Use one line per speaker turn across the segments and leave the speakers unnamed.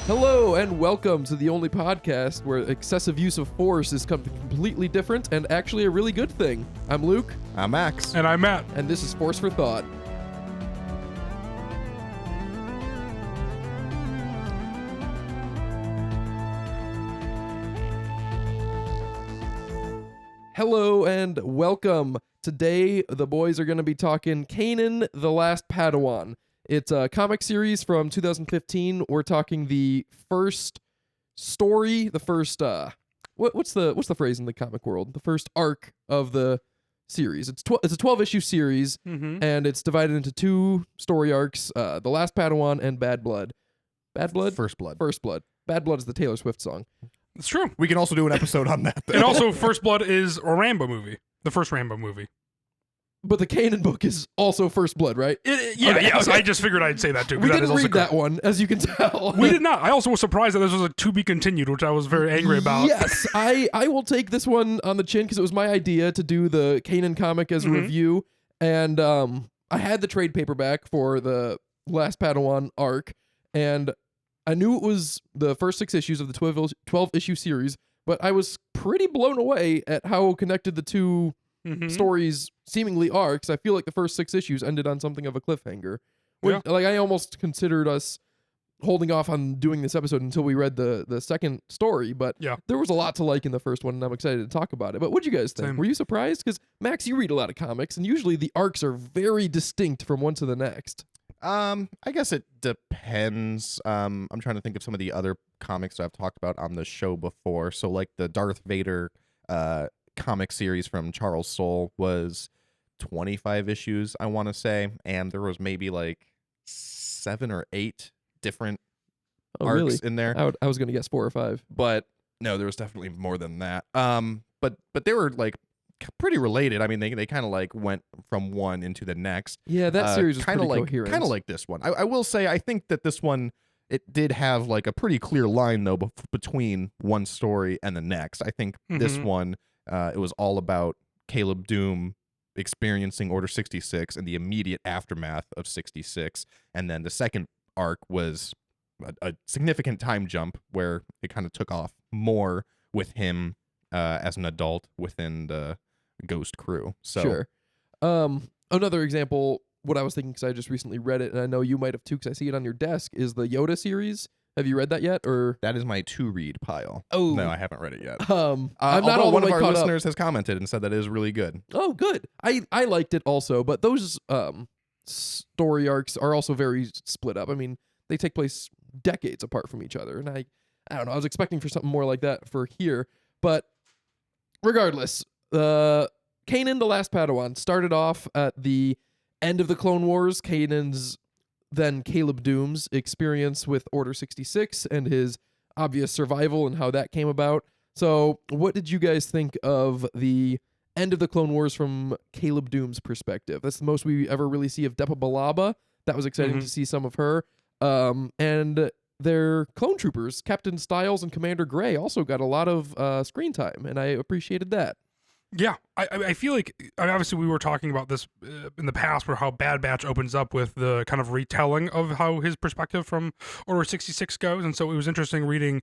Hello and welcome to the only podcast where excessive use of force is completely different and actually a really good thing. I'm Luke.
I'm Max.
And I'm Matt.
And this is Force for Thought. Hello and welcome. Today, the boys are going to be talking Kanan, the Last Padawan. It's a comic series from 2015. We're talking the first story, the first what's the phrase in the comic world? The first arc of the series. It's a 12-issue series, and it's divided into two story arcs: The Last Padawan and Bad Blood. Bad Blood?
First Blood.
First Blood. Bad Blood is the Taylor Swift song.
It's true.
We can also do an episode on that.
And also, First Blood is a Rambo movie. The first Rambo movie.
But the Kanan book is also First Blood, right?
Yes. I just figured I'd say that too.
We didn't read that one, as you can tell.
We did not. I also was surprised that this was a to be continued, which I was very angry about.
Yes, I will take this one on the chin because it was my idea to do the Kanan comic as a review, and I had the trade paperback for the Last Padawan arc, and I knew it was the first 6 issues of the 12-issue series, but I was pretty blown away at how connected the two stories seemingly are, because I feel like the first 6 issues ended on something of a cliffhanger.
Yeah.
Like, I almost considered us holding off on doing this episode until we read the second story, but there was a lot to like in the first one, and I'm excited to talk about it. But what'd you guys think?
Same.
Were you surprised? Because, Max, you read a lot of comics, and usually the arcs are very distinct from one to the next.
I guess it depends. I'm trying to think of some of the other comics that I've talked about on the show before. So, like, the Darth Vader comic series from Charles Soule was 25 issues, I want to say, and there was maybe like 7 or 8 different arcs in there.
I was going to guess 4 or 5.
But no, there was definitely more than that. But they were like pretty related. I mean, they kind of like went from one into the next.
Yeah, that series was
kind of
pretty
like
coherent.
kind of like this one. I will say I think that this one, it did have like a pretty clear line though between one story and the next. I think this one, it was all about Caleb Doom experiencing Order 66 and the immediate aftermath of 66, and then the second arc was a significant time jump where it kind of took off more with him as an adult within the Ghost crew. So
sure. Another example, what I was thinking, because I just recently read it, and I know you might have too, because I see it on your desk, is the Yoda series. Have you read that yet? Or
that is my to-read pile.
Oh.
No, I haven't read it yet.
I'm not all
one
the
of
way
our
caught
listeners has commented and said that it is really good.
Oh, good. I liked it also, but those story arcs are also very split up. I mean, they take place decades apart from each other, and I don't know. I was expecting for something more like that for here, but regardless, Kanan, the Last Padawan, started off at the end of the Clone Wars. Kanan's then Caleb Doom's experience with Order 66 and his obvious survival and how that came about. So what did you guys think of the end of the Clone Wars from Caleb Doom's perspective? That's the most we ever really see of Depa Billaba. That was exciting to see some of her. And their clone troopers, Captain Styles and Commander Gray, also got a lot of screen time, and I appreciated that.
Yeah, I feel like, obviously we were talking about this in the past, where how Bad Batch opens up with the kind of retelling of how his perspective from Order 66 goes, and so it was interesting reading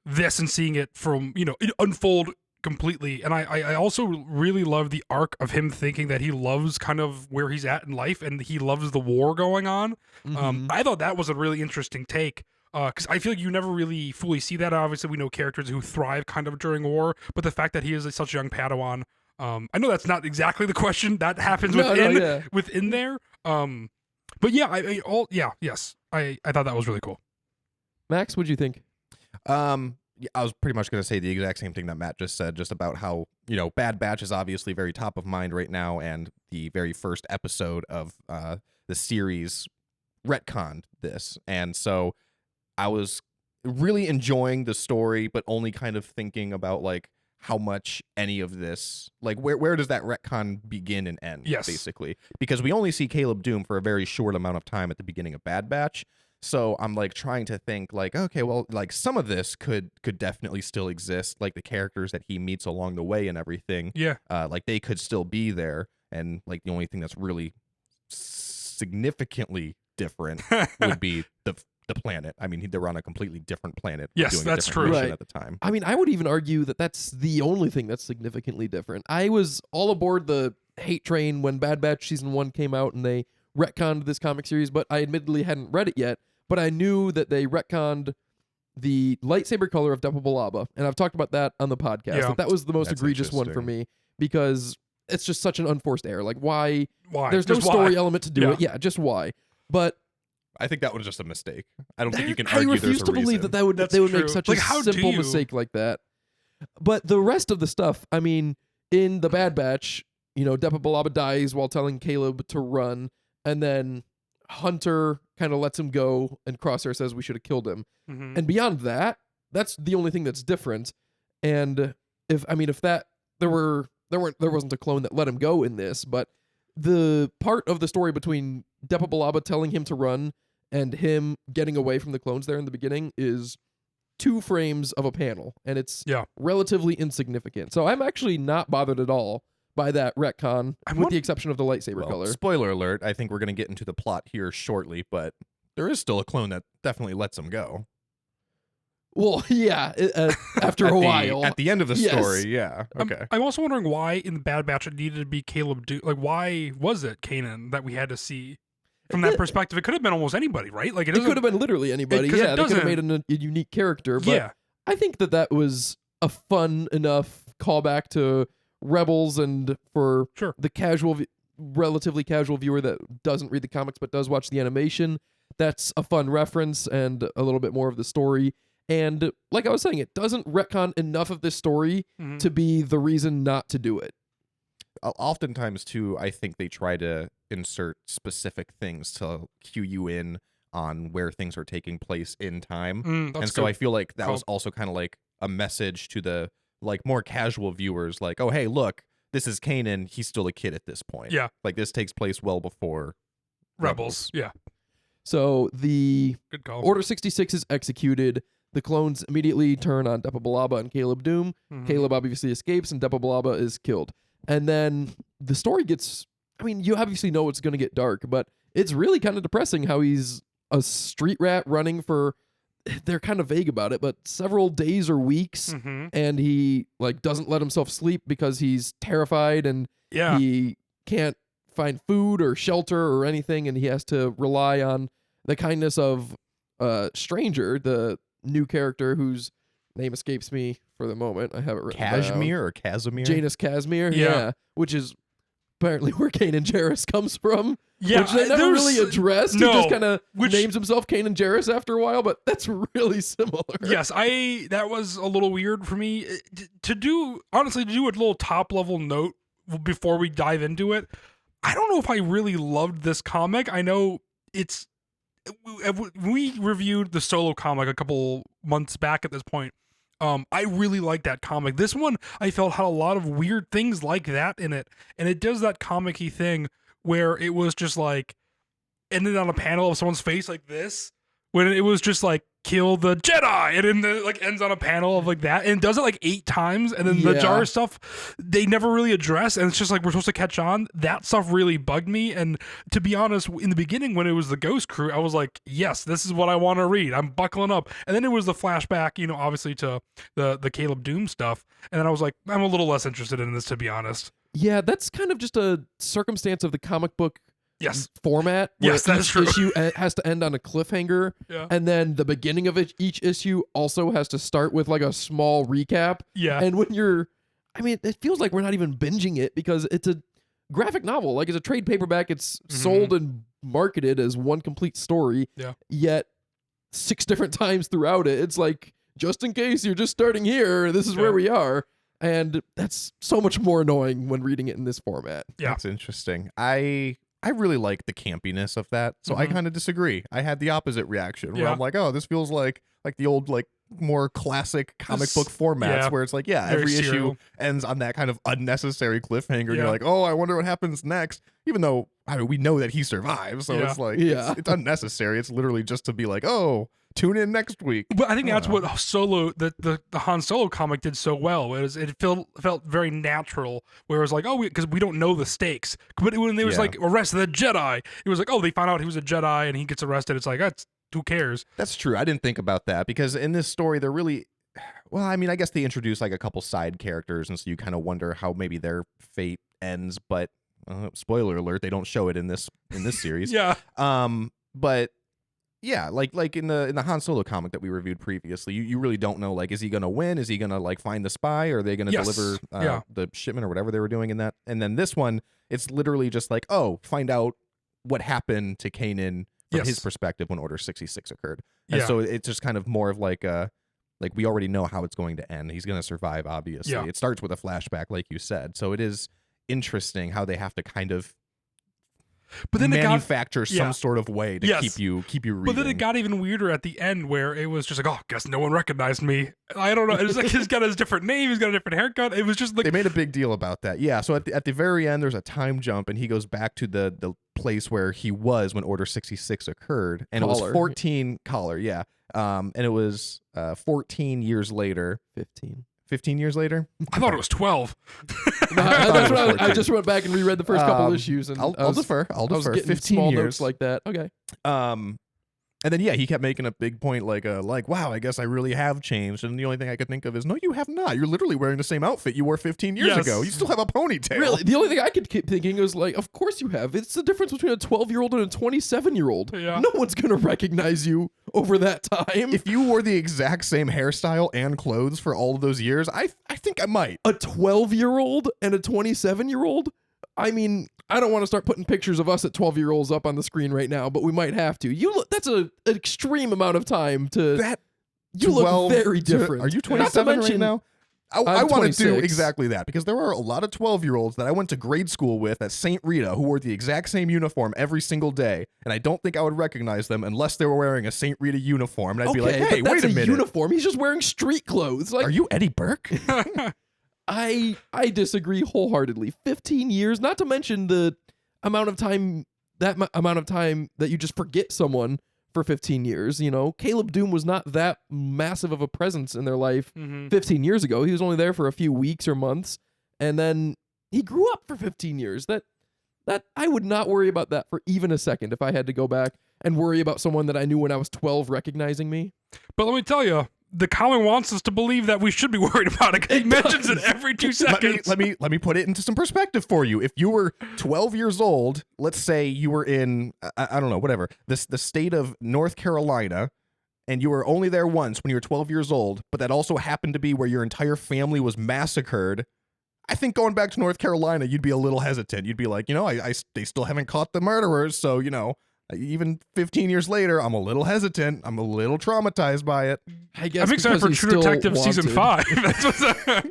this and seeing it from, it unfold completely. And I also really love the arc of him thinking that he loves kind of where he's at in life, and he loves the war going on. I thought that was a really interesting take. Because I feel like you never really fully see that. Obviously, we know characters who thrive kind of during war, but the fact that he is such a young Padawan, I know that's not exactly the question that happens within there. But yeah, I thought that was really cool.
Max, what'd you think?
I was pretty much going to say the exact same thing that Matt just said, just about how, Bad Batch is obviously very top of mind right now, and the very first episode of the series retconned this, and so I was really enjoying the story, but only kind of thinking about like how much any of this, like where does that retcon begin and end, basically, because we only see Caleb Doom for a very short amount of time at the beginning of Bad Batch. So I'm like trying to think like, okay, well, like some of this could definitely still exist, like the characters that he meets along the way and everything.
Yeah.
Like they could still be there, and like the only thing that's really significantly different would be the the planet. I mean, they were on a completely different planet.
Yes,
doing
that's
a different
true.
mission
Right.
at the time.
I mean, I would even argue that that's the only thing that's significantly different. I was all aboard the hate train when Bad Batch Season 1 came out and they retconned this comic series, but I admittedly hadn't read it yet. But I knew that they retconned the lightsaber color of Depa Billaba, and I've talked about that on the podcast.
Yeah.
That was the most
That's
egregious one for
interesting.
me because it's just such an unforced error. Like, why?
Why?
There's no
Just
story
why?
element to do
Yeah.
it. Yeah, just why? But
I think that was just a mistake. I don't think you can
I
argue
refuse
there's a
to believe
reason.
that
That's
they would make
true.
such
Like,
a
how do
simple
you-
mistake like that. But the rest of the stuff, I mean, in the Bad Batch, Depa Billaba dies while telling Caleb to run, and then Hunter kind of lets him go, and Crosshair says we should have killed him.
Mhm.
And beyond that, that's the only thing that's different. And if that there wasn't a clone that let him go in this, but the part of the story between Depa Billaba telling him to run and him getting away from the clones there in the beginning is 2 frames of a panel, and it's
Yeah.
relatively insignificant. So I'm actually not bothered at all by that retcon,
I
with
want-
the exception of the lightsaber
Well,
color.
spoiler alert, I think we're going to get into the plot here shortly, but there is still a clone that definitely lets him go.
Well, yeah, after
At
a
the-
while.
At the end of the
Yes.
story, yeah. Okay.
I'm also wondering why in the Bad Batch it needed to be Caleb. Like, why was it Kanan that we had to see? From that perspective, it could have been almost anybody, right? Like,
it
doesn't-
could have been literally anybody.
'cause it
Yeah, they could have
doesn't-
made a unique character, but
Yeah,
I think that was a fun enough callback to Rebels, and for
Sure.
the relatively casual viewer that doesn't read the comics but does watch the animation, that's a fun reference and a little bit more of the story. And like I was saying, it doesn't retcon enough of this story
Mhm.
to be the reason not to do it.
Oftentimes, too, I think they try to insert specific things to cue you in on where things are taking place in time.
That's
And so
good.
I feel like that
call.
was also kind of like a message to the more casual viewers, like, oh, hey, look, this is Kanan. He's still a kid at this point.
Yeah.
Like, this takes place well before
Rebels. Yeah,
So the
good call.
Order 66 is executed. The clones immediately turn on Depa Billaba and Caleb Doom.
Mhm.
Caleb obviously escapes, and Depa Billaba is killed. And then the story gets, you obviously know it's going to get dark, but it's really kind of depressing how he's a street rat running for, they're kind of vague about it, but several days or weeks,
Mhm.
and he doesn't let himself sleep because he's terrified, and
Yeah,
he can't find food or shelter or anything, and he has to rely on the kindness of Stranger, the new character whose name escapes me for the moment. I have it written down.
Kashmir or Casimir.
Janus Casimir,
Yeah.
which is apparently where Kanan Jarrus comes from,
yeah.
which they never
there's-
really addressed.
no,
he just kind of
which-
names himself Kanan Jarrus after a while, but that's really similar.
Yes, that was a little weird for me to do. Honestly, to do a little top level note before we dive into it. I don't know if I really loved this comic. I know it's we reviewed the Solo comic a couple months back at this point. I really like that comic. This one I felt had a lot of weird things like that in it, and it does that comic-y thing where it was just like ended on a panel of someone's face like this, when it was just like kill the Jedi, and then ends on a panel of like that, and it does it like 8 times, and then the
Yeah.
Jar stuff they never really address, and it's just like we're supposed to catch on. That stuff really bugged me, and to be honest, in the beginning when it was the Ghost Crew, I was like, yes, this is what I want to read. I'm buckling up, and then it was the flashback, obviously to the Caleb Doom stuff, and then I was like, I'm a little less interested in this, to be honest.
Yeah, that's kind of just a circumstance of the comic book
Yes,
format. Where
Yes, that is
each
true.
issue has to end on a cliffhanger,
yeah,
and then the beginning of each issue also has to start with like a small recap.
yeah,
And when it feels like we're not even binging it because it's a graphic novel. Like, it's a trade paperback. It's sold and marketed as one complete story.
Yeah.
Yet 6 different times throughout it, it's like, just in case you're just starting here, this is
Yeah.
where we are. And that's so much more annoying when reading it in this format.
Yeah.
That's interesting. I really like the campiness of that, so I
Mhm.
kind of disagree. I had the opposite reaction where
Yeah.
I'm like, oh, this feels like the old more classic comic book formats
yeah.
where it's like, yeah,
Very
every
serial.
issue ends on that kind of unnecessary cliffhanger. And
Yeah.
you're like, oh, I wonder what happens next. Even though we know that he survives, so
Yeah.
it's like
Yeah.
it's unnecessary. It's literally just to be like, oh, tune in next week.
But I think that's
Oh.
what Solo, the Han Solo comic did so well. It felt very natural. Where it was like, oh, because we don't know the stakes. But when they was
Yeah.
like arrest the Jedi, it was like, oh, they found out he was a Jedi and he gets arrested. It's like that's who cares?
That's true. I didn't think about that because in this story, they're really, well, I mean, I guess they introduce like a couple side characters, and so you kind of wonder how maybe their fate ends. But spoiler alert, they don't show it in this series.
Yeah.
But yeah, like in the Han Solo comic that we reviewed previously, you really don't know, like, is he gonna win? Is he gonna like find the spy? Or are they gonna
Yes.
deliver
Yeah.
the shipment or whatever they were doing in that? And then this one, it's literally just like, oh, find out what happened to Kanan from
Yes.
his perspective when Order 66 occurred. And
Yeah.
so it's just kind of more of like we already know how it's going to end. He's gonna survive, obviously.
Yeah.
It starts with a flashback, like you said. So it is interesting how they have to kind of
But then
manufacture some
yeah.
sort of way to
Yes.
keep you reading.
But then it got even weirder at the end where it was just like, oh, guess no one recognized me. I don't know. It's like he's got his different name. He's got a different haircut. It was just like
they made a big deal about that. Yeah. So at the very end, there's a time jump, and he goes back to the place where he was when Order 66 occurred, and it was
Collar.
14 collar. Yeah. And it was 14 years later. 15 years later.
I thought it was 12.
No,
thought
that's
it was
what I
14.
just went back and reread the first couple issues, and
I'll defer.
I was getting
15
small
years.
notes like that. Okay.
And then yeah, he kept making a big point like wow, I guess I really have changed. And the only thing I could think of is, no, you have not. You're literally wearing the same outfit you wore 15 years
Yes.
ago. You still have a ponytail.
Really, the only thing I could keep thinking is like, of course you have. It's the difference between a 12-year-old and a 27-year-old.
Yeah.
No one's gonna recognize you over that time.
If you wore the exact same hairstyle and clothes for all of those years, I think I might.
A 12-year-old and a 27-year-old. I mean, I don't want to start putting pictures of us at 12-year-olds up on the screen right now, but we might have to. You look, that's an extreme amount of time to.
That
You look
12
very
to-
different.
Are you
Not to
27 right
mention-
now? I
I'm
want to do
26.
exactly that because there are a lot of 12-year-olds that I went to grade school with at St. Rita who wore the exact same uniform every single day, and I don't think I would recognize them unless they were wearing a St. Rita uniform, and I'd be like, hey,
but
wait
that's
a minute.
uniform. He's just wearing street clothes. Like,
Are you Eddie Burke?
I disagree wholeheartedly. 15 years, not to mention the amount of time amount of time that you just forget someone for 15 years. You know, Caleb Doom was not that massive of a presence in their life 15 years ago. He was only there for a few weeks or months, and then he grew up for 15 years. That I would not worry about that for even a second if I had to go back and worry about someone that I knew when I was 12 recognizing me.
But let me tell you, the comic wants us to believe that we should be worried about it. He mentions it every 2 seconds.
let me put it into some perspective for you. If you were 12 years old, let's say you were in I don't know, whatever, the state of North Carolina, and you were only there once when you were 12 years old, but that also happened to be where your entire family was massacred, I think going back to North Carolina, you'd be a little hesitant. You'd be like, they still haven't caught the murderers, so even 15 years later, I'm a little hesitant. I'm a little traumatized by it.
I guess
I'm excited
because
for
he's
True
still
Detective season
wanted.
5. That's what's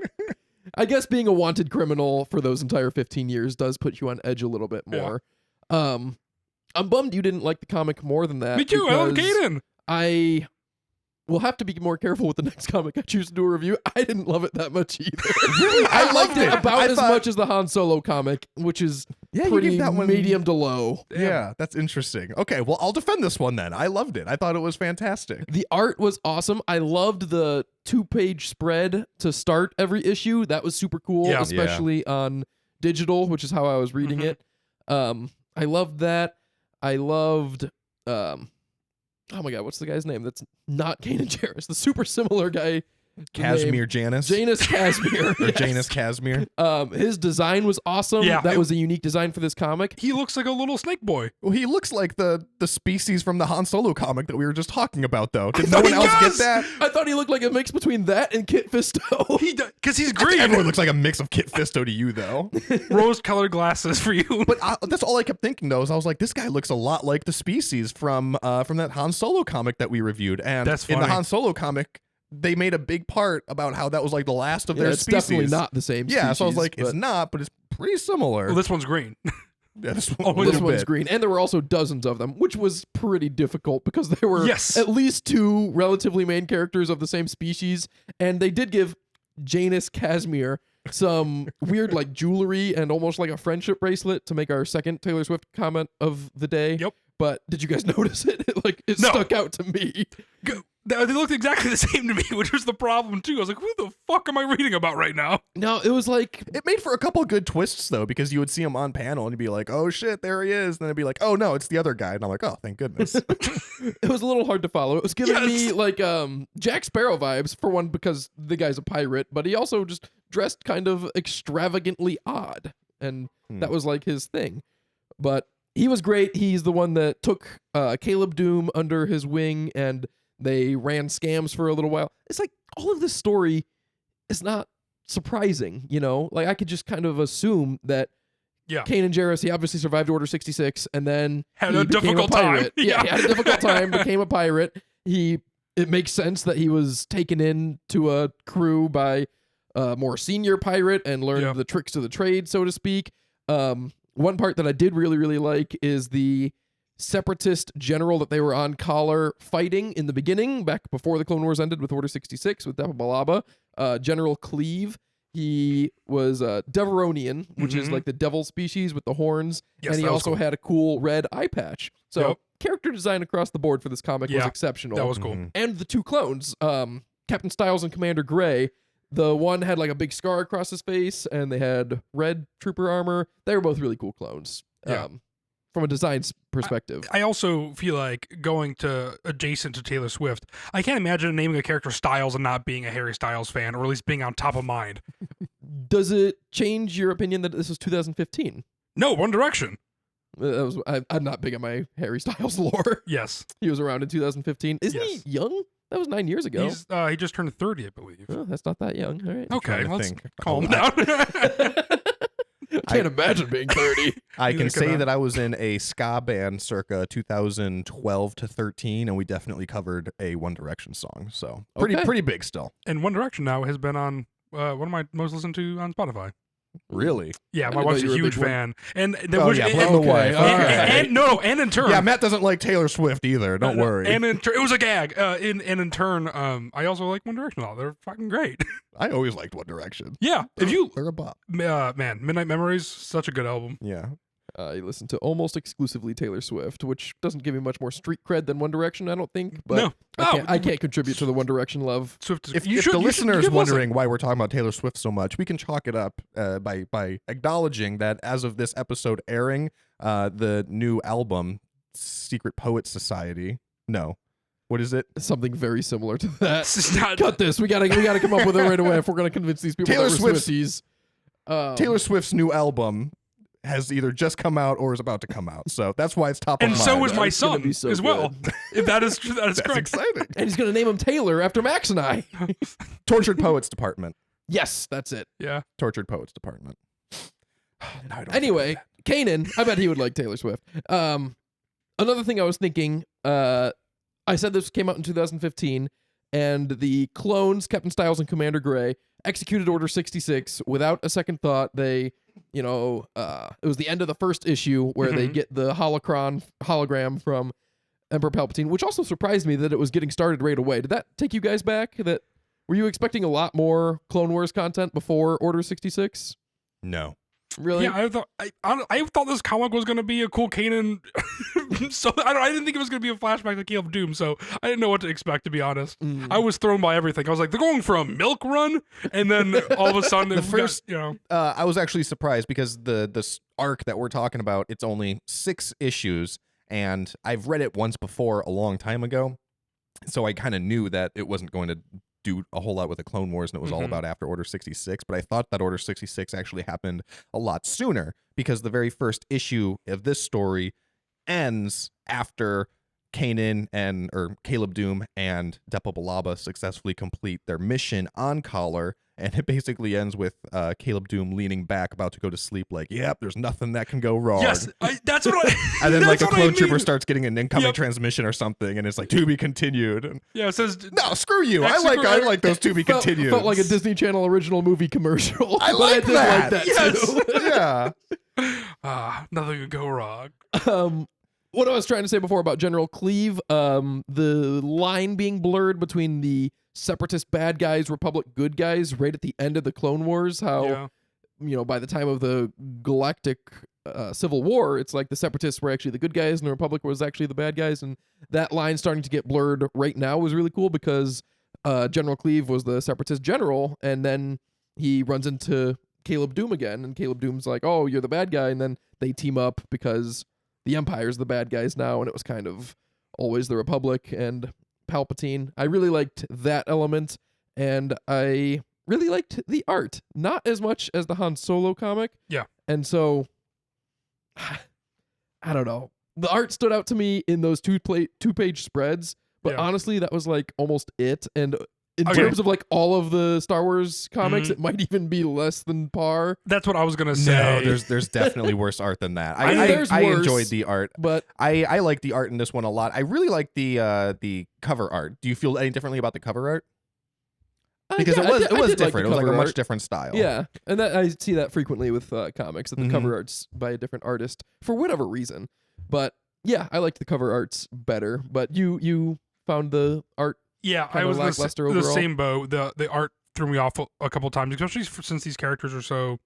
I guess being a wanted criminal for those entire 15 years does put you on edge a little bit more. I'm bummed you didn't like the comic more than that.
Me too. I love
because
Kanan.
I will have to be more careful with the next comic I choose to do a review. I didn't love it that much either. I liked it about
I
as
thought-
much as the Han Solo comic, which is
Yeah, you
pretty
gave that one
medium to low.
Yeah, that's interesting. Okay, well, I'll defend this one then. I loved it. I thought it was fantastic.
The art was awesome. I loved the 2-page spread to start every issue. That was super cool,
Yeah.
especially on digital, which is how I was reading it. I loved that. I loved oh my god, what's the guy's name? That's not Kanan Jarrus, the super similar guy.
Casimir Janus.
Janus Casimir.
Or
yes.
Janus Casimir.
His design was awesome.
Yeah.
That was a unique design for this comic.
He looks like a little snake boy.
Well, he looks like the species from the Han Solo comic that we were just talking about, though. Did no
thought
one
he
else
does!
get that?
I thought he looked like a mix between that and Kit Fisto.
He does, because he's
I think
green.
everyone looks like a mix of Kit Fisto to you, though.
Rose-colored glasses for you.
But that's all I kept thinking, though, is I was like, this guy looks a lot like the species from that Han Solo comic that we reviewed. And
That's
in the
funny.
Han Solo comic, they made a big part about how that was like the last of
Yeah,
their
it's
species.
definitely not the same
Yeah, so I was
species,
like, it's
but
not, but it's pretty similar.
Well, this one's green.
Yeah, this one,
Oh,
a
this
this
little
one's
bit.
green. And there were also dozens of them, which was pretty difficult because there were
Yes.
at least 2 relatively main characters of the same species. And they did give Janus Casimir some weird like jewelry and almost like a friendship bracelet to make our second Taylor Swift comment of the day.
Yep.
But did you guys notice it? It
No.
stuck out to me.
They looked exactly the same to me, which was the problem too. I was like, who the fuck am I reading about right now?
No, it was like
It made for a couple good twists though, because you would see him on panel and you'd be like, "Oh shit, there he is," and then it'd be like, "Oh no, it's the other guy," and I'm like, "Oh, thank goodness."
it was a little hard to follow. It was giving me
Yes.
like Jack Sparrow vibes, for one, because the guy's a pirate, but he also just dressed kind of extravagantly odd, and that was like his thing. But he was great. He's the one that took Caleb Doom under his wing, and they ran scams for a little while. It's like all of this story is not surprising, you know? Like I could just kind of assume that Kanan Jarrus, he obviously survived Order 66 and then
Had
he
a
became
difficult
pirate.
time.
He had a difficult time, became a pirate. It makes sense that he was taken in to a crew by a more senior pirate and learned the tricks of the trade, so to speak. One part that I did really, really like is the separatist general that they were on collar fighting in the beginning, back before the Clone Wars ended with Order 66 with Balaba. General Cleave, he was Deveronian, which is like the devil species with the horns, and he also had a cool red eye patch. So character design across the board for this comic was exceptional.
That was cool.
And the two clones, Captain Styles and Commander Gray, the one had like a big scar across his face, and they had red trooper armor. They were both really cool clones. From a design perspective.
I also feel like going to adjacent to Taylor Swift, I can't imagine naming a character Styles and not being a Harry Styles fan, or at least being on top of mind.
Does it change your opinion that this was 2015?
No, One Direction.
I'm not big on my Harry Styles lore.
Yes.
He was around in 2015. Isn't he young? That was 9 years ago.
He just turned 30, I believe.
Oh, that's not that young. All right.
Okay, let's calm down.
I can't imagine being 30.
I can say that I was in a ska band circa 2012 to 13, and we definitely covered a One Direction song. So pretty big still.
And One Direction now has been on one of my most listened to on Spotify.
Really?
Yeah, my wife's a huge fan. And
the wife.
And in turn,
yeah, Matt doesn't like Taylor Swift either. Don't worry.
And in turn, it was a gag. And in turn, I also like One Direction a lot. They're fucking great.
I always liked One Direction.
Yeah,
They're a bop.
Man, Midnight Memories, such a good album.
Yeah.
I listen to almost exclusively Taylor Swift, which doesn't give me much more street cred than One Direction, I don't think. But I can't contribute to the One Direction love.
Swift
if the listener is wondering why we're talking about Taylor Swift so much, we can chalk it up by acknowledging that as of this episode airing, the new album, Secret Poets Society. No. What is it?
Something very similar to that.
Not,
Cut this. We gotta come up with it right away if we're gonna convince these people
Taylor
that we're
Swift's
Swifties.
Taylor Swift's new album has either just come out or is about to come out. So that's why it's top of mind.
And so is my
It's gonna
son
be so
as well. If that is
That's
correct.
exciting.
And he's gonna name him Taylor after Max and I.
Tortured Poets Department.
Yes, that's it.
Yeah.
Tortured Poets Department.
Anyway, Kanan, I bet he would like Taylor Swift. Another thing I was thinking, I said this came out in 2015, and the clones, Captain Styles and Commander Gray, executed Order 66 without a second thought. They, it was the end of the first issue where they get the hologram from Emperor Palpatine, which also surprised me that it was getting started right away. Did that take you guys back? Were you expecting a lot more Clone Wars content before Order 66?
No.
Really?
Yeah, I thought this comic was going to be a cool Kanan. So I didn't think it was going to be a flashback to Caleb Doom. So I didn't know what to expect, to be honest. I was thrown by everything. I was like, they're going for a milk run, and then all of a sudden,
I was actually surprised because this arc that we're talking about, it's only 6 issues, and I've read it once before a long time ago, so I kind of knew that it wasn't going to do a whole lot with the Clone Wars, and it was all about after Order 66, but I thought that Order 66 actually happened a lot sooner, because the very first issue of this story ends after Kanan or Caleb Doom and Depa Billaba successfully complete their mission on Collar, and it basically ends with Caleb Doom leaning back, about to go to sleep, like, yep, there's nothing that can go wrong.
Yes, that's what I...
And then like a clone trooper starts getting an incoming transmission or something, and it's like, to be continued. And,
yeah, it says...
No, screw you. I like those to be continued.
Felt like a Disney Channel original movie commercial.
I like that.
Like that
Yes.
too.
Yeah. Nothing could go wrong.
What I was trying to say before about General Cleave, the line being blurred between the separatist bad guys, Republic good guys, right at the end of the Clone Wars, how by the time of the Galactic Civil War, it's like the Separatists were actually the good guys and the Republic was actually the bad guys, and that line starting to get blurred right now was really cool because General Cleve was the Separatist general, and then he runs into Caleb Doom again, and Caleb Doom's like, "Oh, you're the bad guy," and then they team up because the Empire's the bad guys now, and it was kind of always the Republic and Palpatine. I really liked that element, and I really liked the art, not as much as the Han Solo comic.
Yeah.
And so, I don't know. The art stood out to me in those two-page spreads, but
Yeah.
honestly, that was like almost it. And in
Okay.
terms of like all of the Star Wars comics, it might even be less than par.
That's what I was gonna say.
No, there's definitely worse art than that.
I mean, there's
I
worse,
enjoyed the art.
But
I like the art in this one a lot. I really like the cover art. Do you feel any differently about the cover art? Because
yeah,
it was
I did like the
different. It was like a
cover
much
art.
different style.
Yeah, and that I see that frequently with comics, that the
Mhm.
cover art's by a different artist for whatever reason. But yeah, I liked the cover arts better. But you found the art.
Yeah, I
kinda
was
lackluster
the
overall.
same boat. The art threw me off a couple times, especially since these characters are so.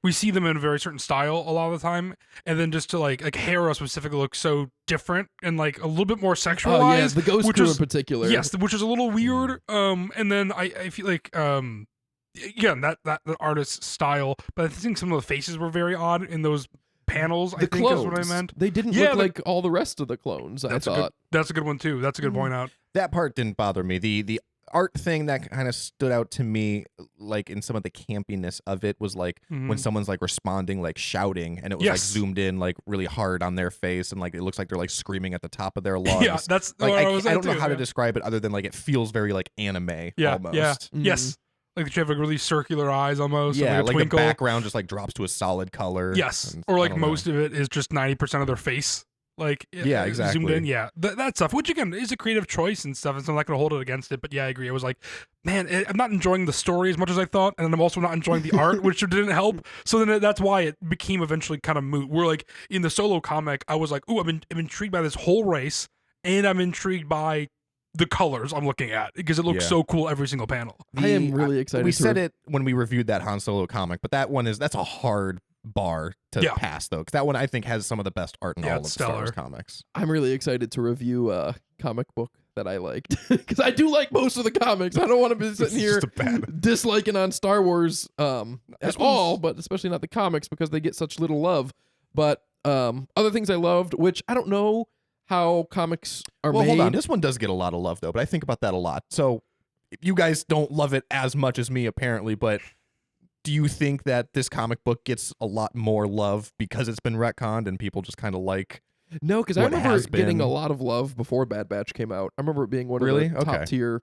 We see them in a very certain style a lot of the time, and then just to like Hera specifically looks so different and like a little bit more sexualized.
Oh yeah, the ghost
which
crew
is-
in particular.
Yes, which is a little weird. And then I feel like again that artist's style, but I think some of the faces were very odd in those panels. I
the
think
clones.
is what I meant.
They didn't
Yeah,
look like all the rest of the clones. I thought.
That's a good one too. That's a good point out.
That part didn't bother me. The art thing that kind of stood out to me, like in some of the campiness of it, was like when someone's like responding, like shouting, and it was like
Yes.
zoomed in like really hard on their face, and like it looks like they're like screaming at the top of their lungs.
Yeah, that's
like
what
I
was
don't know
too,
how to
yeah.
describe it other than like it feels very like anime
Yeah,
almost.
yeah,
Mhm.
yes. Like they have like really circular eyes almost. and,
Yeah,
like a
like the
twinkle.
background just like drops to a solid color.
Yes,
and
or
I
like
don't know.
most of it is just 90% of their face. Like
Yeah,
zoomed
exactly.
in. Yeah, that stuff, which again is a creative choice and stuff, and so I'm not gonna hold it against it. But yeah, I agree. I was like, man, I'm not enjoying the story as much as I thought, and I'm also not enjoying the art, which didn't help. So then that's why it became eventually kind of moot. We're like in the Solo comic, I was like, ooh, I'm intrigued by this whole race, and I'm intrigued by the colors I'm looking at because it looks
Yeah.
so cool every single panel.
I am really excited.
We
to
said it when we reviewed that Han Solo comic, but that's a hard bar to
Yeah.
pass though, because that one I think has some of the best art in
Yeah,
all of
it's
Star Wars
stellar.
comics.
I'm really excited to review a comic book that I liked because I do like most of the comics. I don't want to be sitting
It's
here
just a bad-
disliking on Star Wars
This
at all, but especially not the comics because they get such little love. But other things I loved, which I don't know how comics are
Well,
made.
hold on. This one does get a lot of love though, but I think about that a lot. So you guys don't love it as much as me apparently, but do you think that this comic book gets a lot more love because it's been retconned and people just kind of like?
No, because I
what
remember
has
getting a
been-
lot of love before Bad Batch came out. I remember it being one
Really?
of the top
Okay.
tier.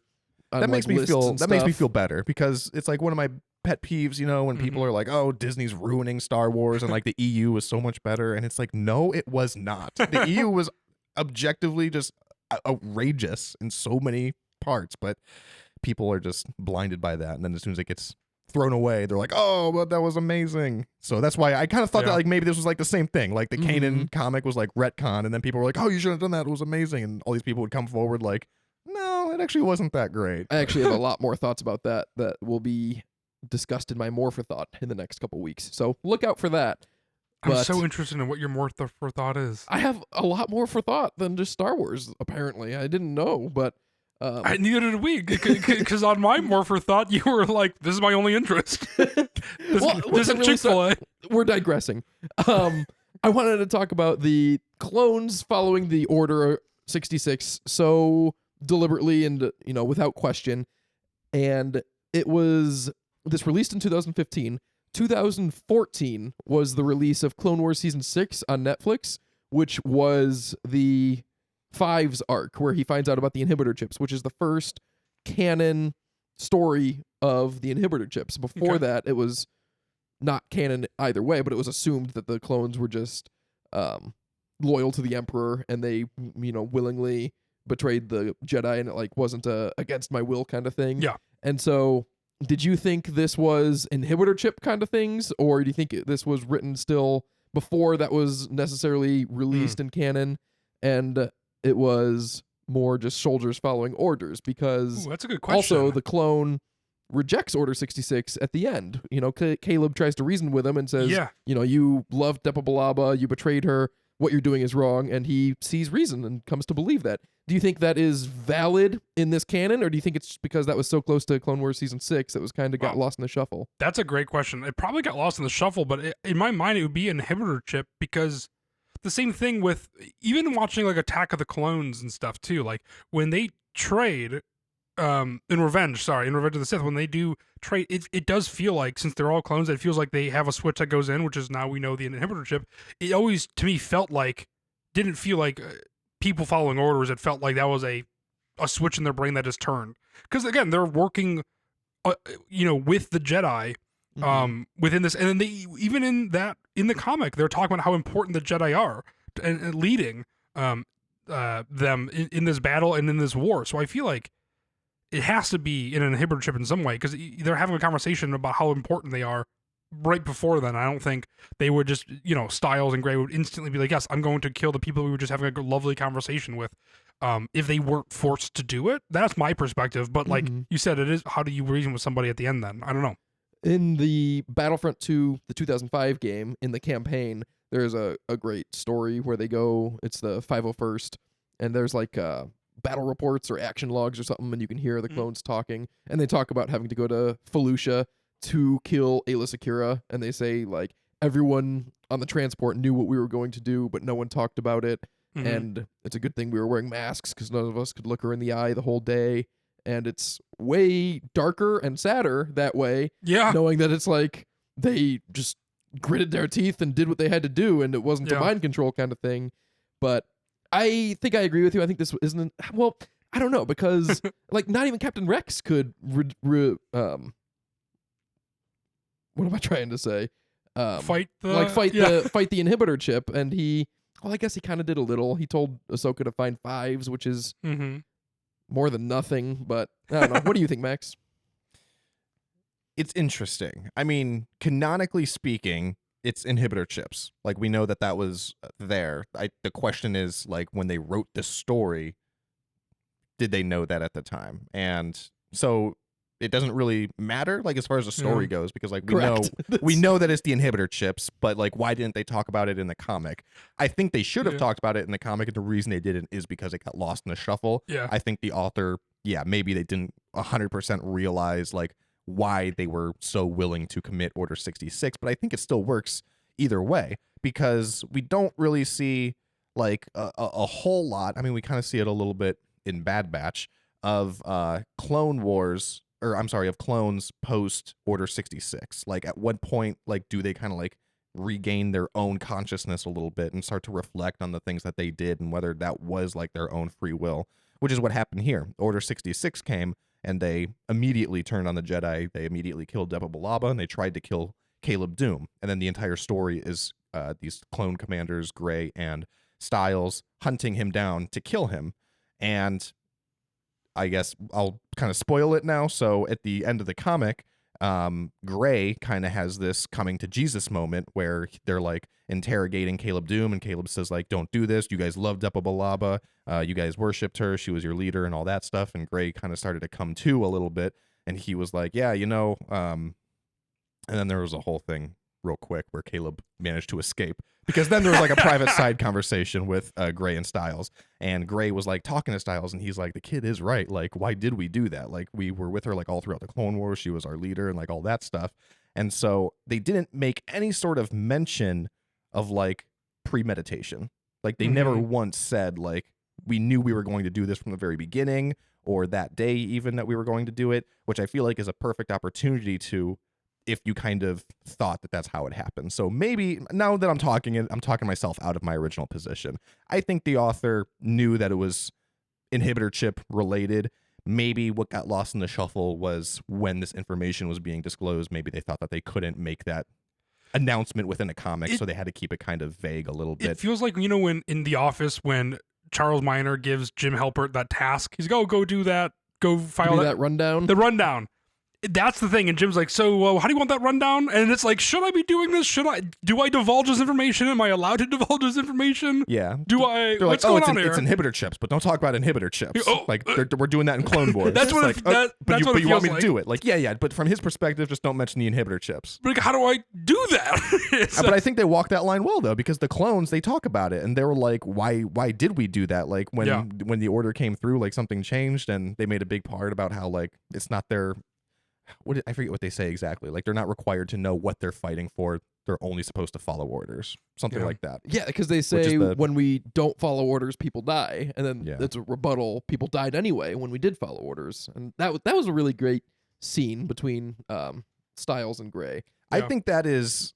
On,
That makes
like,
me
lists
feel
and
that makes me
stuff.
feel better because it's like one of my pet peeves, when people are like, "Oh, Disney's ruining Star Wars," and like the EU was so much better, and it's like, no, it was not. The EU was objectively just outrageous in so many parts, but people are just blinded by that, and then as soon as it gets thrown away, they're like, "Oh, but that was amazing." So that's why I kind of thought that
Yeah.
like maybe this was like the same thing, like the Kanan
Mhm.
comic was like retcon, and then people were like, "Oh, you should have done that. It was amazing," and all these people would come forward like, "No, it actually wasn't that great."
I actually have a lot more thoughts about that will be discussed in my more for thought in the next couple weeks. So look out for that.
I'm
But
so interested in what your more for thought is.
I have a lot more for thought than just Star Wars. Apparently, I didn't know, but
Neither did we, because on my more for thought, you were like, "This is my only interest." this
Well, what's
isn't
really
Chick-fil-A.
we're digressing. I wanted to talk about the clones following the Order 66 so deliberately and without question. And it was this released in 2015. 2014 was the release of Clone Wars Season 6 on Netflix, which was the Fives arc where he finds out about the inhibitor chips, which is the first canon story of the inhibitor chips. Before
Okay.
that, it was not canon either way, but it was assumed that the clones were just loyal to the Emperor and they, willingly betrayed the Jedi, and it like wasn't a against my will kind of thing.
Yeah.
And so, did you think this was inhibitor chip kind of things, or do you think this was written still before that was necessarily released in canon, and it was more just soldiers following orders? Because
Ooh, that's a good question.
also the clone rejects Order 66 at the end. You know, Caleb tries to reason with him and says,
Yeah.
you know, you loved Depa Billaba, you betrayed her, what you're doing is wrong, and he sees reason and comes to believe that. Do you think that is valid in this canon, or do you think it's just because that was so close to Clone Wars Season 6 that was kind of got lost in the shuffle?
That's a great question. It probably got lost in the shuffle, but in my mind, it would be an inhibitor chip, because the same thing with even watching like Attack of the Clones and stuff too. Like when they trade, in Revenge of the Sith, when they do trade, it does feel like, since they're all clones, it feels like they have a switch that goes in, which is now we know the inhibitor chip. It always, to me, didn't feel like people following orders. It felt like that was a switch in their brain that is turned. Because again, they're working, with the Jedi, within this, and then they even in the comic, they're talking about how important the Jedi are and leading them in this battle and in this war. So I feel like it has to be in an inhibitor chip in some way, because they're having a conversation about how important they are right before then. I don't think they would just, Styles and Gray would instantly be like, yes, I'm going to kill the people we were just having a lovely conversation with, if they weren't forced to do it. That's my perspective. But like you said, it is, how do you reason with somebody at the end then? I don't know.
In the Battlefront 2, the 2005 game, in the campaign, there's a great story where they go, it's the 501st, and there's like battle reports or action logs or something, and you can hear the clones talking, and they talk about having to go to Felucia to kill Aayla Secura, and they say, like, everyone on the transport knew what we were going to do, but no one talked about it, and it's a good thing we were wearing masks, because none of us could look her in the eye the whole day, and it's way darker and sadder that way, knowing that it's like, they just gritted their teeth and did what they had to do, and it wasn't a mind control kind of thing. But I think I agree with you. I think this isn't, well, I don't know, because like not even Captain Rex could what am I trying to say?
Fight the
inhibitor chip, and I guess he kind of did a little. He told Ahsoka to find fives, which is more than nothing, but I don't know. What do you think, Max?
It's interesting. I mean, canonically speaking, it's inhibitor chips. Like, we know that was there. The question is, like, when they wrote this story, did they know that at the time? And so it doesn't really matter, like, as far as the story goes, because like we know that it's the inhibitor chips, but like, why didn't they talk about it in the comic? I think they should have talked about it in the comic, and the reason they didn't is because it got lost in the shuffle. I think the author, maybe they didn't 100% realize like why they were so willing to commit Order 66, but I think it still works either way, because we don't really see like a whole lot. I mean, we kind of see it a little bit in Bad Batch of Clone Wars, or I'm sorry, of clones post Order 66. Like, at what point, like, do they kind of like regain their own consciousness a little bit and start to reflect on the things that they did and whether that was like their own free will, which is what happened here. Order 66 came and they immediately turned on the Jedi. They immediately killed Depa Billaba, and they tried to kill Caleb Doom. And then the entire story is these clone commanders, Gray and Styles, hunting him down to kill him. And I guess I'll kind of spoil it now. So at the end of the comic, Gray kind of has this coming to Jesus moment where they're like interrogating Caleb Doom, and Caleb says like, don't do this. You guys loved Depa Billaba. You guys worshipped her. She was your leader and all that stuff. And Gray kind of started to come to a little bit, and he was like, yeah, and then there was a whole thing real quick where Caleb managed to escape, because then there was like a private side conversation with Gray and Styles, and Gray was like talking to Styles, and he's like, the kid is right. Like, why did we do that? Like, we were with her like all throughout the Clone Wars. She was our leader and like all that stuff. And so they didn't make any sort of mention of like premeditation. Like, they never once said like, we knew we were going to do this from the very beginning, or that day even that we were going to do it, which I feel like is a perfect opportunity to, if you kind of thought that that's how it happened. So maybe now that I'm talking myself out of my original position. I think the author knew that it was inhibitor chip related. Maybe what got lost in the shuffle was when this information was being disclosed, maybe they thought that they couldn't make that announcement within a comic, so they had to keep it kind of vague a little bit.
It feels like, when in The Office, when Charles Miner gives Jim Halpert that task, he's go do that, go file
that rundown.
The rundown. that's the thing. And Jim's like, so how do you want that rundown? And it's like, should I be doing this? Do I divulge this information? Am I allowed to divulge this information?
Yeah.
Do I?
They're
What's
like,
going
it's
on here?
it's inhibitor chips, but don't talk about inhibitor chips.
Oh,
We're doing that in Clone Wars.
That's what
It's
it-
like,
that-
but
that's
you,
what
but
it
you want me
feels
to do it. Like, yeah. But from his perspective, just don't mention the inhibitor chips.
But like, how do I do that? It's
But I think they walked that line well though, because the clones, they talk about it and they were like, why did we do that? Like when the order came through, like something changed, and they made a big part about how like it's not their I forget what they say exactly. Like they're not required to know what they're fighting for. They're only supposed to follow orders. Something like that.
Yeah, because they
is
say
the-
when we don't follow orders, people die, and then
Yeah.
it's a rebuttal. People died anyway when we did follow orders, and that was a really great scene between Styles and Gray.
I
Yeah.
think that is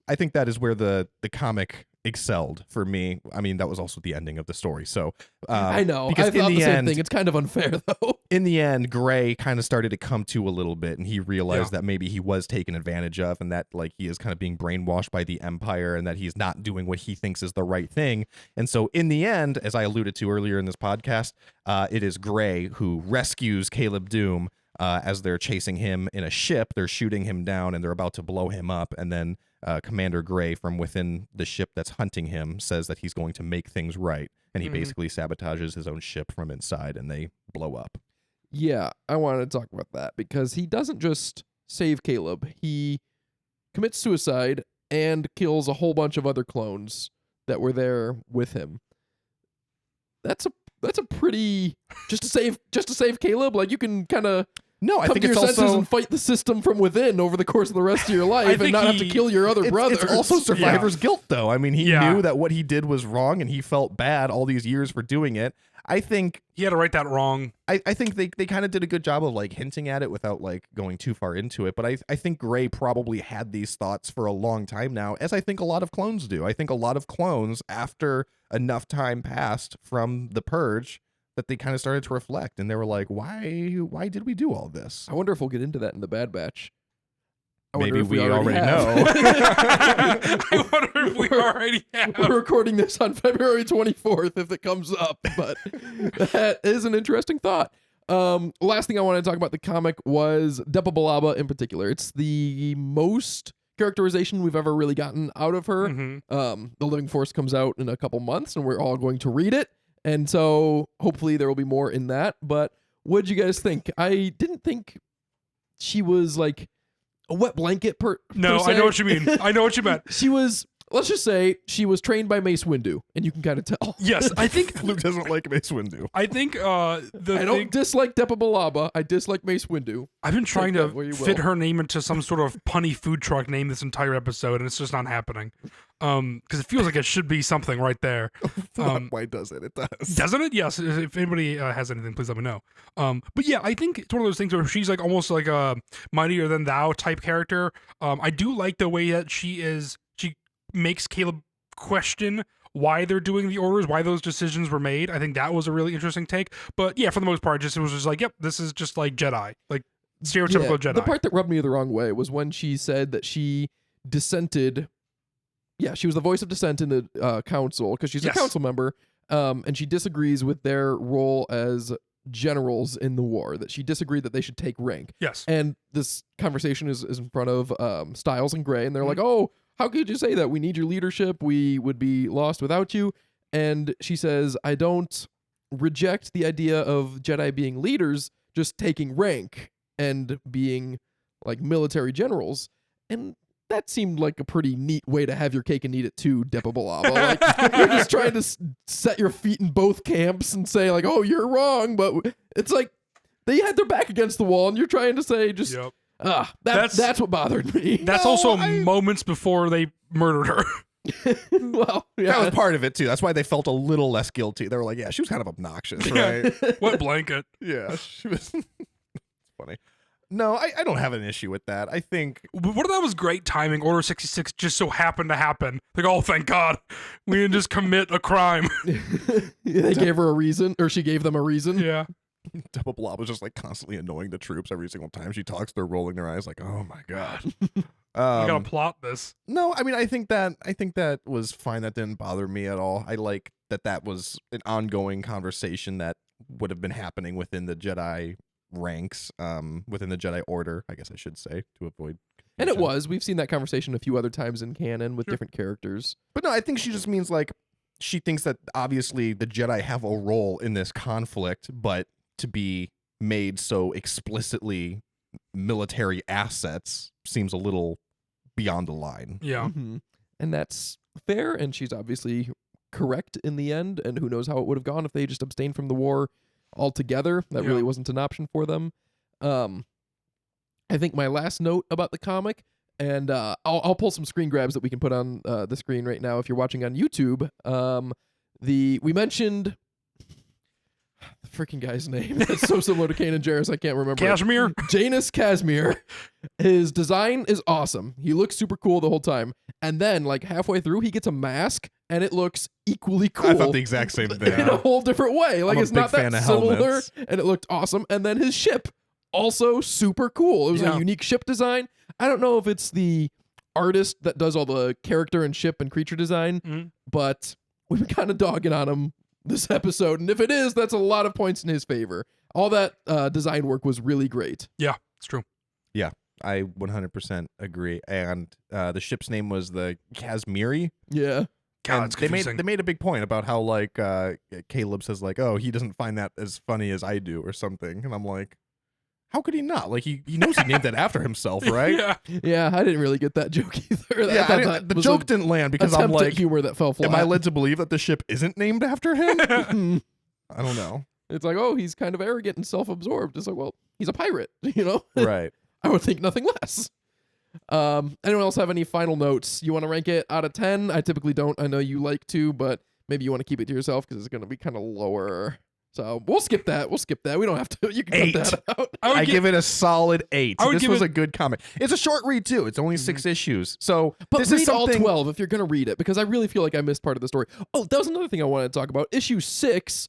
where the comic excelled for me. I mean, that was also the ending of the story. So
I know.
because
I thought
in
the
the
same
end,
thing. It's kind of unfair though.
in the end, Gray kind of started to come to a little bit, and he realized that maybe he was taken advantage of, and that like he is kind of being brainwashed by the Empire, and that he's not doing what he thinks is the right thing. And so, in the end, as I alluded to earlier in this podcast, it is Gray who rescues Caleb Doom as they're chasing him in a ship. They're shooting him down, and they're about to blow him up, and then Commander Gray from within the ship that's hunting him says that he's going to make things right, and he basically sabotages his own ship from inside, and they blow up.
Yeah, I wanted to talk about that because he doesn't just save Caleb. He commits suicide and kills a whole bunch of other clones that were there with him. That's a pretty just to save Caleb. Like you can kind of
No, I
come
think
to your
it's
senses
also
and fight the system from within over the course of the rest of your life, and
think
not have to
he-
kill your other brothers.
it's also survivor's guilt, though. I mean, he
Yeah.
knew that what he did was wrong, and he felt bad all these years for doing it. I think
He had to write that wrong.
I think they kind of did a good job of like hinting at it without like going too far into it. But I think Gray probably had these thoughts for a long time now, as I think a lot of clones do. I think a lot of clones, after enough time passed from the purge, that they kind of started to reflect, and they were like, why did we do all this?
I wonder if we'll get into that in the Bad Batch. I wonder
Maybe
if
we already
have.
I wonder if we already have.
We're recording this on February 24th if it comes up, but that is an interesting thought. Last thing I want to talk about the comic was Depa Billaba in particular. It's the most characterization we've ever really gotten out of her.
Mhm.
The Living Force comes out in a couple months, and we're all going to read it, and so hopefully there will be more in that. But what'd you guys think? I didn't think she was like a wet blanket
No,
per
I know
se.
what you mean. I know what you meant.
She was, let's just say, she was trained by Mace Windu, and you can kind of tell.
Yes, I think.
Luke doesn't like Mace Windu.
I think
I don't dislike Depa Billaba. I dislike Mace Windu.
I've been trying
that
to
where you
fit
will.
her name into some sort of punny food truck name this entire episode, and it's just not happening. Because it feels like it should be something right there.
Why does it? It does.
Doesn't it? Yes. If anybody has anything, please let me know. But yeah, I think it's one of those things where she's like almost like a mightier than thou type character. I do like the way that she makes Caleb question why they're doing the orders, why those decisions were made. I think that was a really interesting take. But yeah, for the most part, it was just like, yep, this is just like Jedi, like stereotypical Jedi.
The part that rubbed me the wrong way was when she said that she dissented. Yeah, she was the voice of dissent in the council because she's
Yes.
a council member, and she disagrees with their role as generals in the war. That she disagreed that they should take rank.
Yes.
And this conversation is in front of Styles and Gray, and they're
Mhm.
like, "Oh, how could you say that? We need your leadership. We would be lost without you." And she says, "I don't reject the idea of Jedi being leaders, just taking rank and being like military generals." And that seemed like a pretty neat way to have your cake and eat it too, Depa Billaba. Like, you're just trying to set your feet in both camps and say like, "Oh, you're wrong," but it's like they had their back against the wall, and you're trying to say just,
Yep.
that's what bothered me.
That's
No,
also
I-
moments before they murdered her.
Well,
That
yeah.
was part of it too. That's why they felt a little less guilty. They were like, yeah, she was kind of obnoxious, right?
What blanket?
Yeah, she was. It's funny. No, I don't have an issue with that. I think
What if that was great timing? Order 66 just so happened to happen. Like, oh, thank God. We didn't just commit a crime.
They gave her a reason, or she gave them a reason.
Yeah.
Depa Billaba was just like constantly annoying the troops every single time she talks. They're rolling their eyes like, oh my God.
You gotta plot this.
No, I mean, I think that was fine. That didn't bother me at all. I like that was an ongoing conversation that would have been happening within the Jedi ranks within the Jedi Order, I guess I should say, to avoid
And it
confusion.
was. We've seen that conversation a few other times in canon with
Sure.
different characters.
But no, I think she just means like she thinks that obviously the Jedi have a role in this conflict, but to be made so explicitly military assets seems a little beyond the line.
Yeah.
Mhm. And that's fair, and she's obviously correct in the end, and who knows how it would have gone if they just abstained from the war altogether. That really
Yeah.
wasn't an option for them. I think my last note about the comic, and I'll pull some screen grabs that we can put on the screen right now if you're watching on YouTube. We mentioned the freaking guy's name. It's so similar to Kanan Jarrus, I can't remember. it.
Cashmere.
Janus Casimir. His design is awesome. He looks super cool the whole time. And then, like, halfway through, he gets a mask, and it looks equally cool.
I thought the exact same thing.
In a whole different way. Like,
I'm a
it's
big
not that
fan of
similar,
helmets.
and it looked awesome. And then his ship, also super cool. It was
Yeah.
a unique ship design. I don't know if it's the artist that does all the character and ship and creature design,
Mhm.
but we've been kind of dogging on him this episode. And if it is, that's a lot of points in his favor. All that design work was really great.
Yeah, it's true.
I 100% agree. And the ship's name was the Casmiri.
Yeah.
God,
And
that's
they
confusing.
made a big point about how like Caleb says like, oh, he doesn't find that as funny as I do or something. And I'm like, how could he not? Like he knows he named that after himself, right?
Yeah.
Yeah, I didn't really get that joke either.
Yeah,
I thought that
the
was
joke
a
didn't land because I'm
attempt at
like,
humor that fell flat.
am I led to believe that the ship isn't named after him?
Mhm.
I don't know.
It's like, oh, he's kind of arrogant and self-absorbed. It's like, well, he's a pirate, you know?
Right.
I would think nothing less. Anyone else have any final notes? You want to rank it out of 10? I typically don't. I know you like to, but maybe you want to keep it to yourself because it's going to be kind of lower. So we'll skip that. We don't have to. You can
8.
cut that out.
I give it a solid 8.
I would
This
give
was
it-
a good comic. It's a short read too. It's only 6 issues. So
But
this
read
is
all
something
12 if you're going to read it, because I really feel like I missed part of the story. Oh, that was another thing I wanted to talk about. Issue 6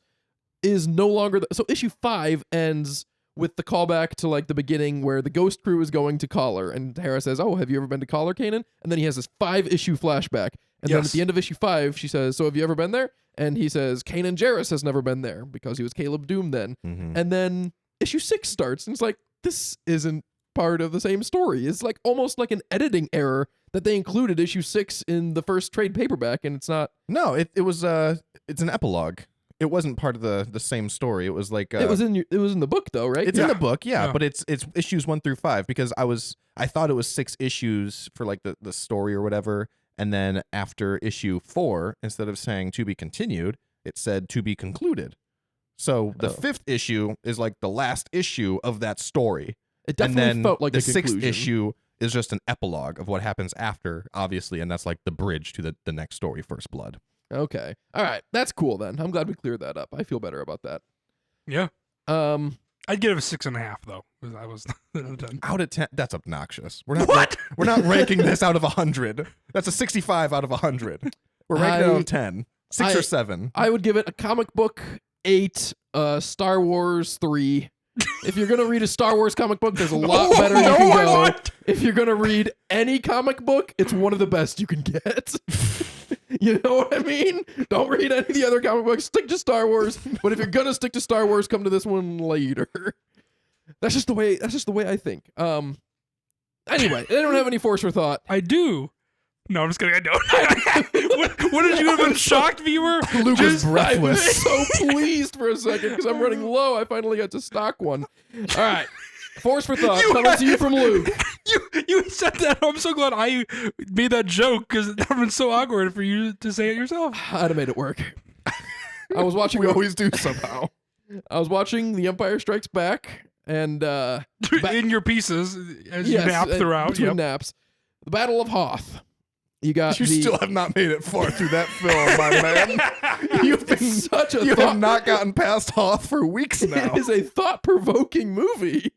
is no longer... So issue 5 ends with the callback to like the beginning where the Ghost Crew is going to Collar, and Hera says, oh, have you ever been to Collar, Kanan? And then he has this 5-issue flashback. And then at
Yes.
the end of issue 5, she says, so have you ever been there? And he says, Kanan Jarrus has never been there because he was Caleb Doom then.
Mhm.
And then issue 6 starts, and it's like, this isn't part of the same story. It's like almost like an editing error that they included issue 6 in the first trade paperback, and it's not.
No, it was it's an epilogue. It wasn't part of the same story. It was like
it was in the book though, right?
it's in the book, yeah,
Yeah.
but it's issues 1 through 5 because I thought it was 6 issues for like the story or whatever, and then after issue 4, instead of saying to be continued, it said to be concluded. So the
Oh.
5th issue is like the last issue of that story,
It
and
definitely
then
felt like
the
a
6th
conclusion.
issue is just an epilogue of what happens after, obviously, and that's like the bridge to the next story, First Blood.
Okay, all right, that's cool then. I'm glad we cleared that up. I feel better about that.
Yeah.
Um,
I'd give it a 6.5 though. 'Cause I was out of 10.
Out of 10, that's obnoxious. We're not
What?
We're not ranking this out of 100. That's a 65 out of 100. We're ranking it out
I-
of 10. 6
I-
or 7.
I would give it a comic book 8, Star Wars 3. If you're gonna read a Star Wars comic book, there's a lot better you
no,
can
I
go.
won't.
If you're gonna read any comic book, it's one of the best you can get. You know what I mean? Don't read any of the other comic books. Stick to Star Wars. But if you're gonna stick to Star Wars, come to this one later. That's just the way I think. Anyway, I don't have any force for thought.
I do. No, I'm just kidding. I don't. what did you have been shocked, viewer?
Luke was
Just-
I was
breathless.
so pleased for a second because I'm running low. I finally got to stock one. All right. Force for thought
You
coming
had-
to you from Luke.
You said that. I'm so glad I made that joke because it would have been so awkward for you to say it yourself.
I'd have made it work. I was watching.
We always do somehow.
I was watching The Empire Strikes Back, and
In your pieces, as you
yes,
nap throughout.
between
Yep.
naps. The Battle of Hoth. You got
You
the,
still have not made it far through that film, my man. You've been
It's such a
you
thought.
have not gotten past Hoth for weeks now.
It is a thought-provoking movie.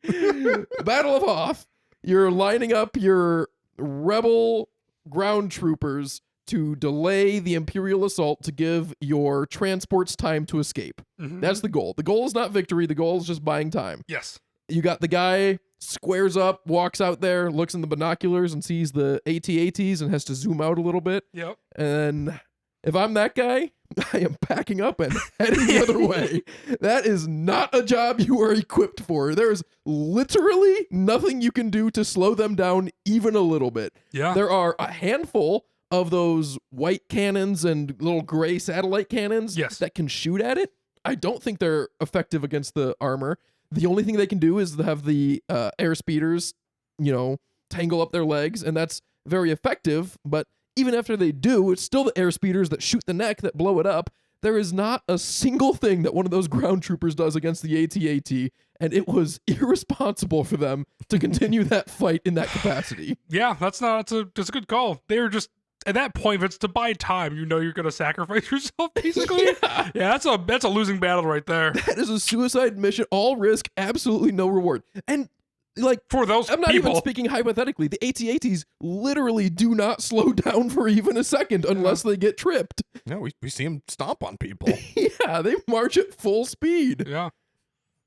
Battle of Hoth. You're lining up your rebel ground troopers to delay the Imperial assault to give your transports time to escape.
Mhm.
That's the goal. The goal is not victory. The goal is just buying time.
Yes.
You got the guy squares up, walks out there, looks in the binoculars and sees the AT-ATs and has to zoom out a little bit.
Yep.
And if I'm that guy, I am packing up and heading the other way. That is not a job you are equipped for. There is literally nothing you can do to slow them down even a little bit.
Yeah.
There are a handful of those white cannons and little gray satellite cannons
Yes.
that can shoot at it. I don't think they're effective against the armor. The only thing they can do is have the air speeders, tangle up their legs, and that's very effective, but even after they do, it's still the air speeders that shoot the neck that blow it up. There is not a single thing that one of those ground troopers does against the AT-AT, and it was irresponsible for them to continue that fight in that capacity.
Yeah, that's a good call. They're just at that point, if it's to buy time, you're going to sacrifice yourself, basically. Yeah, that's a losing battle right there.
That is a suicide mission, all risk, absolutely no reward. And
for those
I'm not
people,
even speaking hypothetically. The AT-ATs literally do not slow down for even a second unless they get tripped.
No, we see him stomp on people.
Yeah, they march at full speed.
Yeah.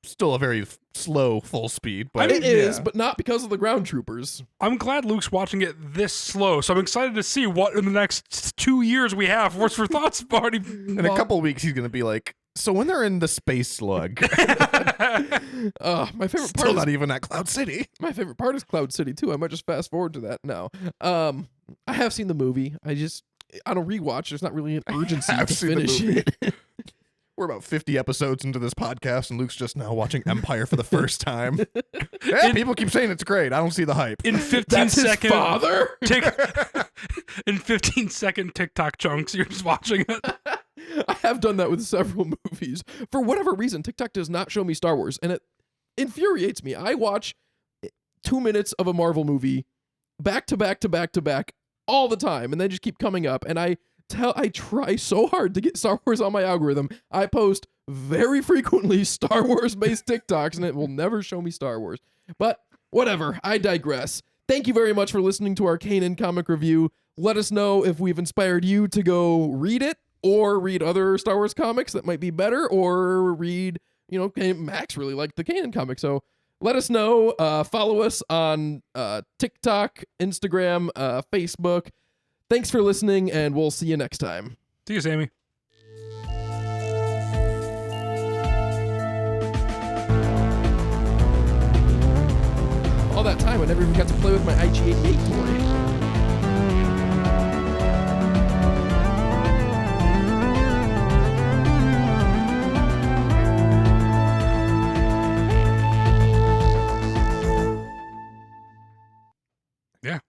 Still a very slow full speed, but
It is, but not because of the ground troopers.
I'm glad Luke's watching it this slow, so I'm excited to see what in the next 2 years we have. What's for thoughts party?
in a couple of weeks he's gonna be like, so when they're in the space slug,
My favorite part
still
is
not even at Cloud City.
my favorite part is Cloud City too. I might just fast forward to that now. I have seen the movie. On a rewatch, there's not really an urgency
have
to
seen the
finish
movie.
it.
We're about 50 episodes into this podcast, and Luke's just now watching Empire for the first time. Yeah, people keep saying it's great. I don't see the hype.
In 15
That's his
second
father.
in 15-second TikTok chunks, you're just watching it.
I have done that with several movies. For whatever reason, TikTok does not show me Star Wars, and it infuriates me. I watch 2 minutes of a Marvel movie back to back to back to back all the time, and they just keep coming up, and I try so hard to get Star Wars on my algorithm. I post very frequently Star Wars based TikToks, and it will never show me Star Wars. But whatever, I digress. Thank you very much for listening to our Kanan comic review. Let us know if we've inspired you to go read it or read other Star Wars comics that might be better, or read, Max really liked the Kanan comic. So let us know. Follow us on TikTok, Instagram, Facebook. Thanks for listening, and we'll see you next time.
See you, Sammy.
All that time, I never even got to play with my IG-88 toy.
Yeah.